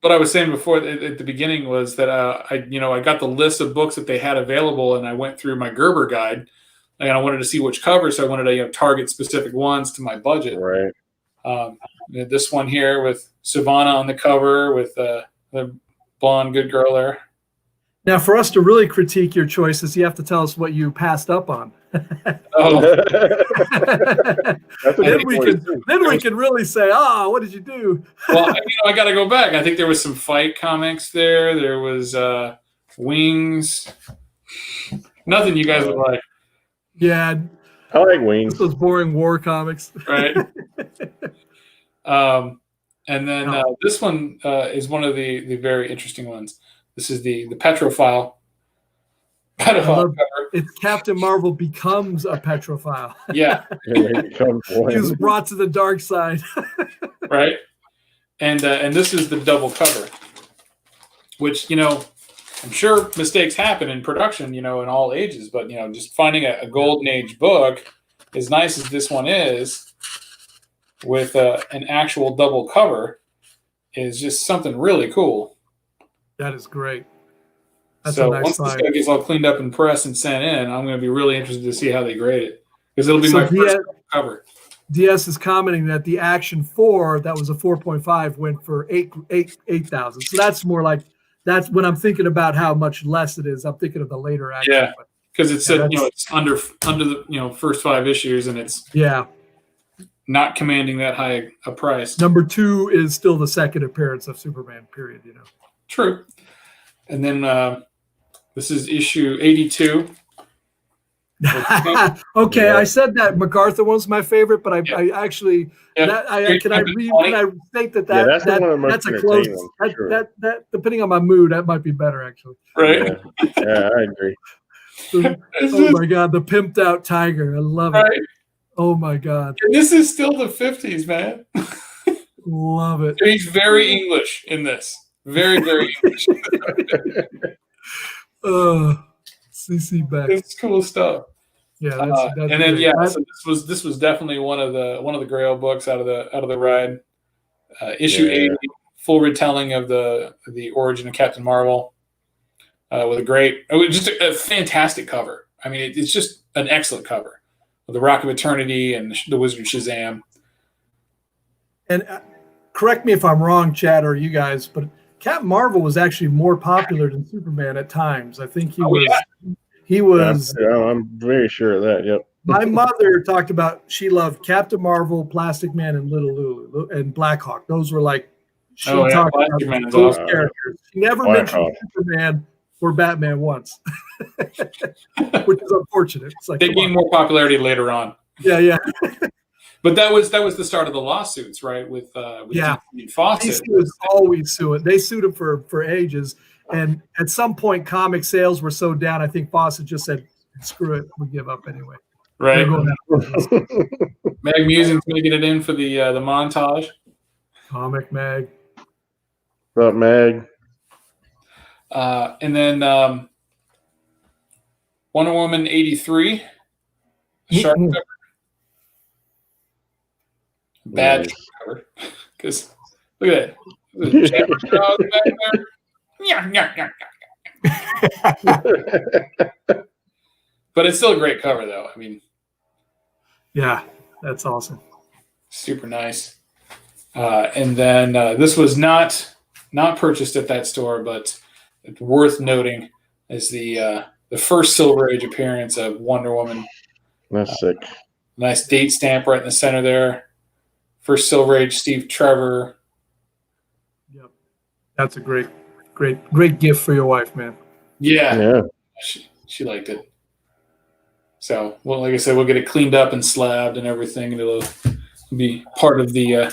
Speaker 1: what I was saying before at the beginning was that I got the list of books that they had available, and I went through my Gerber guide, and I wanted to see which cover, so I wanted to target specific ones to my budget.
Speaker 3: Right.
Speaker 1: This one here with Sivana on the cover with the blonde good girl there.
Speaker 2: Now, for us to really critique your choices, you have to tell us what you passed up on.
Speaker 1: Oh,
Speaker 2: then we can really say, what did you do?
Speaker 1: well, I got to go back. I think there was some fight comics there. There was Wings. Nothing you guys would like.
Speaker 2: Yeah.
Speaker 3: I like Wings.
Speaker 2: Those boring war comics.
Speaker 1: Right. And then this one is one of the very interesting ones. This is the Petrophile. Cover.
Speaker 2: It's Captain Marvel becomes a Petrophile.
Speaker 1: Yeah.
Speaker 3: He
Speaker 2: was brought to the dark side.
Speaker 1: Right. And this is the double cover, which, I'm sure mistakes happen in production, in all ages, but, just finding a golden age book, as nice as this one is, with an actual double cover, is just something really cool.
Speaker 2: That is great. That's
Speaker 1: so
Speaker 2: a nice
Speaker 1: once
Speaker 2: slide.
Speaker 1: this guy gets all cleaned up and pressed and sent in, I'm going to be really interested to see how they grade it, because it'll be my first cover.
Speaker 2: DS is commenting that the Action 4, that was a 4.5, went for 8,000. So that's more like, that's when I'm thinking about how much less it is. I'm thinking of the later Action.
Speaker 1: Yeah, because it said it's under the first 5 issues, and it's not commanding that high a price.
Speaker 2: Number 2 is still the second appearance of Superman. Period.
Speaker 1: True. And then this is issue 82.
Speaker 2: Okay, I said that MacArthur one's my favorite, but I actually can I think that
Speaker 3: that's
Speaker 2: a close that depending on my mood, that might be better actually.
Speaker 1: Right.
Speaker 3: Yeah, I agree.
Speaker 2: Oh my God, the pimped out tiger. I love it. Oh my God.
Speaker 1: And this is still the 50s, man.
Speaker 2: Love it.
Speaker 1: He's very English in this. Very, very English.
Speaker 2: CC Beck.
Speaker 1: It's cool stuff.
Speaker 2: Yeah, that's
Speaker 1: and then
Speaker 2: great.
Speaker 1: so this was definitely one of the Grail books out of the ride. Issue 80, full retelling of the origin of Captain Marvel, with just a fantastic cover. I mean, it's just an excellent cover with the Rock of Eternity and the Wizard Shazam.
Speaker 2: And correct me if I'm wrong, Chad, or you guys, but Captain Marvel was actually more popular than Superman at times. I think he was.
Speaker 3: Yeah, I'm very sure of that. Yep.
Speaker 2: My mother talked about she loved Captain Marvel, Plastic Man, and Little Lulu and Blackhawk. Those were like she talked about those characters. She never mentioned Superman or Batman once, which is unfortunate. It's like
Speaker 1: they gained more popularity later on.
Speaker 2: Yeah.
Speaker 1: But that was the start of the lawsuits, right? With Fawcett.
Speaker 2: DC was always suing. They sued him for ages, and at some point, comic sales were so down. I think Fawcett just said, "Screw it, we give up anyway."
Speaker 1: Right. Mag Musing's making it in for the montage.
Speaker 2: Comic Mag.
Speaker 3: What's up, Mag?
Speaker 1: And then Wonder Woman 83. Shark cover. Bad cover. Because look at that. Back there. Yeah, yeah, yeah. But it's still a great cover, though. I mean,
Speaker 2: Yeah, that's awesome.
Speaker 1: super nice. And then this was not purchased at that store, but it's worth noting is the first Silver Age appearance of Wonder Woman.
Speaker 3: That's sick.
Speaker 1: Nice date stamp right in the center there. First Silver Age, Steve Trevor.
Speaker 2: Yep, that's a great gift for your wife, man.
Speaker 1: Yeah. She liked it. So, well, like I said, we'll get it cleaned up and slabbed and everything, and it'll be part of the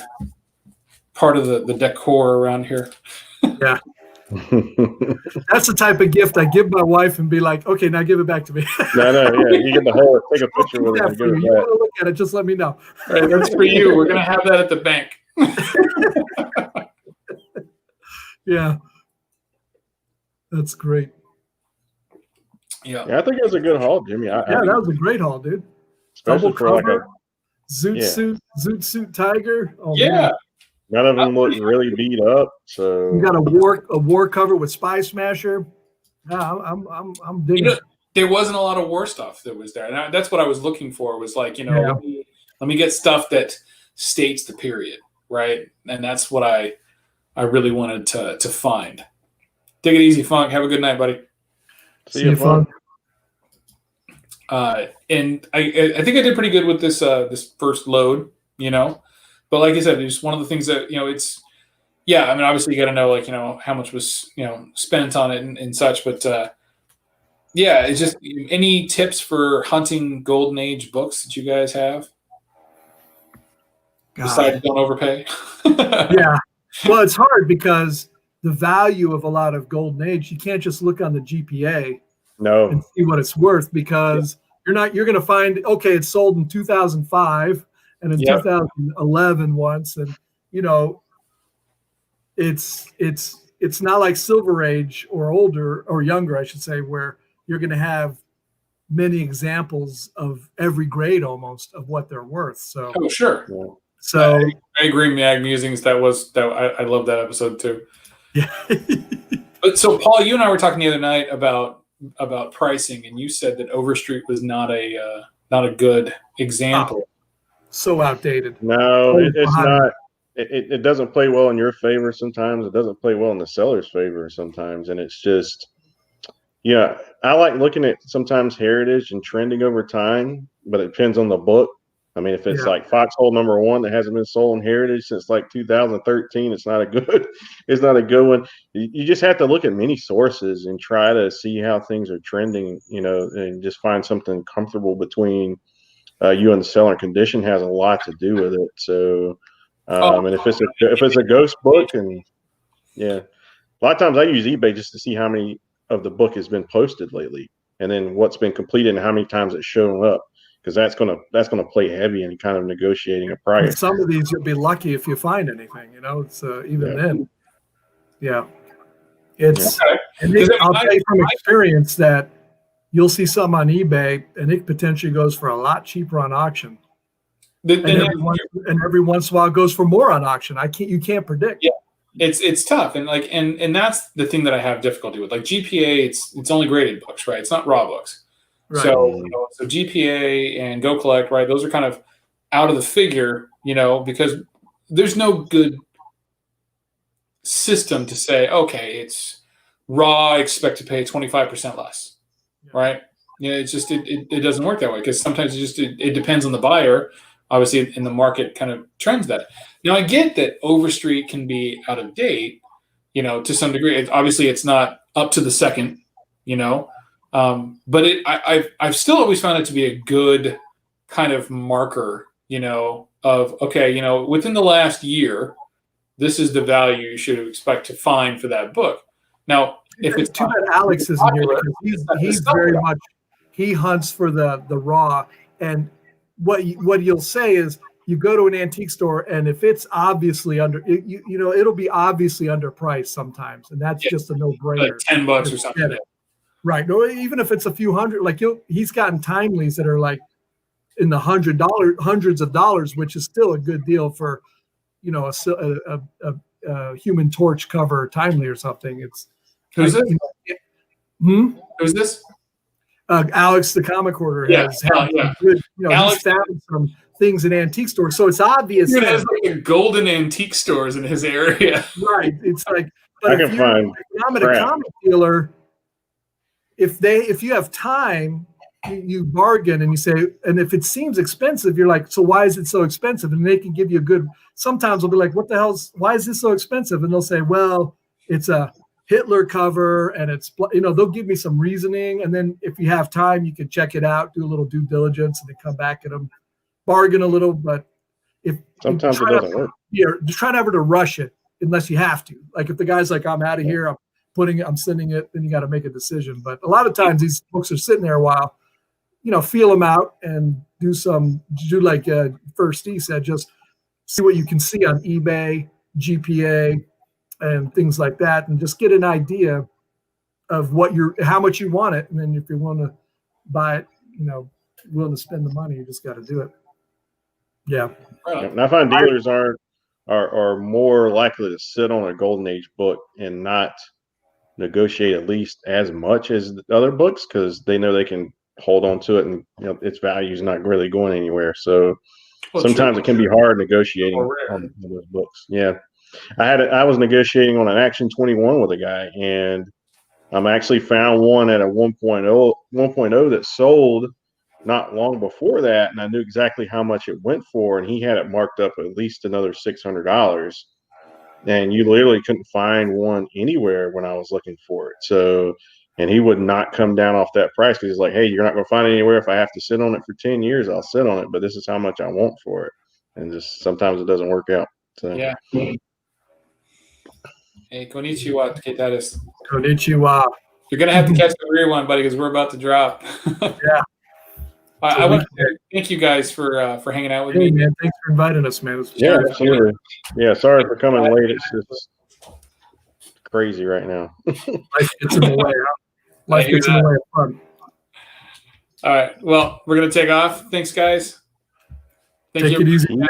Speaker 1: decor around here.
Speaker 2: Yeah. That's the type of gift I give my wife and be like, okay, now give it back to me.
Speaker 3: No, yeah, you get the whole take a picture with it. And give it
Speaker 2: you
Speaker 3: back.
Speaker 2: want to look at it, just let me know.
Speaker 1: All right, that's for you. We're gonna have that at the bank.
Speaker 2: Yeah, that's great.
Speaker 1: Yeah.
Speaker 3: Yeah, I think it was a good haul, Jimmy.
Speaker 2: Yeah, that was a great haul, dude.
Speaker 3: especially
Speaker 2: Double
Speaker 3: for like
Speaker 2: cover,
Speaker 3: a
Speaker 2: zoot suit tiger. Oh,
Speaker 1: Yeah.
Speaker 2: man.
Speaker 3: none of them look really beat up. So
Speaker 2: You got a war cover with Spy Smasher. Yeah, I'm digging.
Speaker 1: You know, there wasn't a lot of war stuff that was there. And that's what I was looking for. Was like,
Speaker 2: Yeah.
Speaker 1: let me get stuff that states the period, right? And that's what I really wanted to find. Take it easy, Funk. Have a good night, buddy.
Speaker 3: see you, Fun.
Speaker 1: And I think I did pretty good with this first load, But like I said, it's one of the things that it's I mean, obviously you got to know how much was spent on it and such, but it's just any tips for hunting Golden Age books that you guys have besides don't overpay.
Speaker 2: Yeah, well, it's hard because the value of a lot of Golden Age, you can't just look on the GPA
Speaker 3: No,
Speaker 2: and see what it's worth because you're going to find, okay, it's sold in 2005 and in 2011 once. And, it's not like Silver Age or older or younger, I should say, where you're going to have many examples of every grade almost of what they're worth. So,
Speaker 1: Oh, sure.
Speaker 3: yeah.
Speaker 2: so
Speaker 1: I agree. Mag Musings. I love that episode too.
Speaker 2: yeah.
Speaker 1: But so, Paul, you and I were talking the other night about pricing, and you said that Overstreet was not a good example.
Speaker 2: So outdated.
Speaker 3: No, it's not. It doesn't play well in your favor sometimes. It doesn't play well in the seller's favor sometimes, and it's just, I like looking at sometimes heritage and trending over time, but it depends on the book. I mean, if it's like Foxhole #1 that hasn't been sold in heritage since like 2013, it's not a good one. You just have to look at many sources and try to see how things are trending, and just find something comfortable between you and the seller. Condition has a lot to do with it. So, and if it's a ghost book, and a lot of times I use eBay just to see how many of the book has been posted lately, and then what's been completed and how many times it's shown up. Because that's gonna play heavy in kind of negotiating a price.
Speaker 2: And some of these you'll be lucky if you find anything. It's even then. Yeah, it's. And I'll tell you from experience that you'll see some on eBay and it potentially goes for a lot cheaper on auction. And every once in a while it goes for more on auction. You can't predict.
Speaker 1: Yeah, it's tough, and and that's the thing that I have difficulty with. Like GPA, it's only graded books, right? It's not raw books. Right. So GPA and Go Collect, right? Those are kind of out of the figure, because there's no good system to say, okay, it's raw, I expect to pay 25% less, right? It's just it doesn't work that way because sometimes it depends on the buyer. Obviously, in the market kind of trends that. Now, I get that Overstreet can be out of date, to some degree. Obviously, it's not up to the second, but I've still always found it to be a good kind of marker, of, okay, within the last year, this is the value you should expect to find for that book. Now, if it's
Speaker 2: too bad Alex isn't here because he's very much, he hunts for the raw. And what you'll say is you go to an antique store and if it's obviously it'll be obviously underpriced sometimes. And that's just a no-brainer.
Speaker 1: Like $10 or something.
Speaker 2: Right. No, even if it's a few hundred, like he's gotten timelies that are like in the hundreds of dollars, which is still a good deal for, a Human Torch cover timely or something.
Speaker 1: Who's
Speaker 2: Like,
Speaker 1: this? Who's this?
Speaker 2: Alex, the comic hoarder,
Speaker 1: Yeah,
Speaker 2: has had
Speaker 1: yeah.
Speaker 2: good, he's
Speaker 1: Alex-
Speaker 2: found some things in antique stores. So it's obvious.
Speaker 1: He has like the golden antique stores in his area.
Speaker 2: Right. It's like, but
Speaker 3: I
Speaker 2: if
Speaker 3: can find
Speaker 2: I'm at a
Speaker 3: crap.
Speaker 2: comic dealer, if you have time, you bargain and you say, and if it seems expensive, you're like, so why is it so expensive? And they can give you a good, sometimes they'll be like, what the why is this so expensive? And they'll say, well, it's a Hitler cover and it's, they'll give me some reasoning. And then if you have time, you can check it out, do a little due diligence and then come back at them, bargain a little. But if
Speaker 3: Sometimes it doesn't work.
Speaker 2: just try never to rush it unless you have to. Like if the guy's like, I'm out of here, I'm sending it, then you got to make a decision. But a lot of times these books are sitting there a while, feel them out and do like First Steve said, just see what you can see on eBay, GPA, and things like that, and just get an idea of how much you want it. And then if you want to buy it, willing to spend the money, you just got to do it. Yeah.
Speaker 3: And I find dealers are more likely to sit on a Golden Age book and not negotiate at least as much as the other books because they know they can hold on to it and its value is not really going anywhere. So sometimes it can be hard negotiating on those books. Yeah. I was negotiating on an Action 21 with a guy, and I actually found one at a 1.0 that sold not long before that, and I knew exactly how much it went for, and he had it marked up at least another $600. And you literally couldn't find one anywhere when I was looking for it. So, and he would not come down off that price because he's like, hey, you're not going to find it anywhere. If I have to sit on it for 10 years, I'll sit on it, but this is how much I want for it. And just sometimes it doesn't work out. So
Speaker 1: yeah. Hey, konnichiwa, Taketaris.
Speaker 2: Konnichiwa.
Speaker 1: You're going to have to catch the rear one, buddy, because we're about to drop.
Speaker 2: Yeah.
Speaker 1: I want to thank you guys for hanging out with me.
Speaker 2: Man, thanks for inviting us, man.
Speaker 3: Yeah, absolutely. Yeah, sorry for coming late. It's just crazy right now.
Speaker 2: Life gets in the way. Life gets in the way of fun.
Speaker 1: All right. Well, we're going to take off. Thanks, guys. Thank you.
Speaker 2: Take it easy.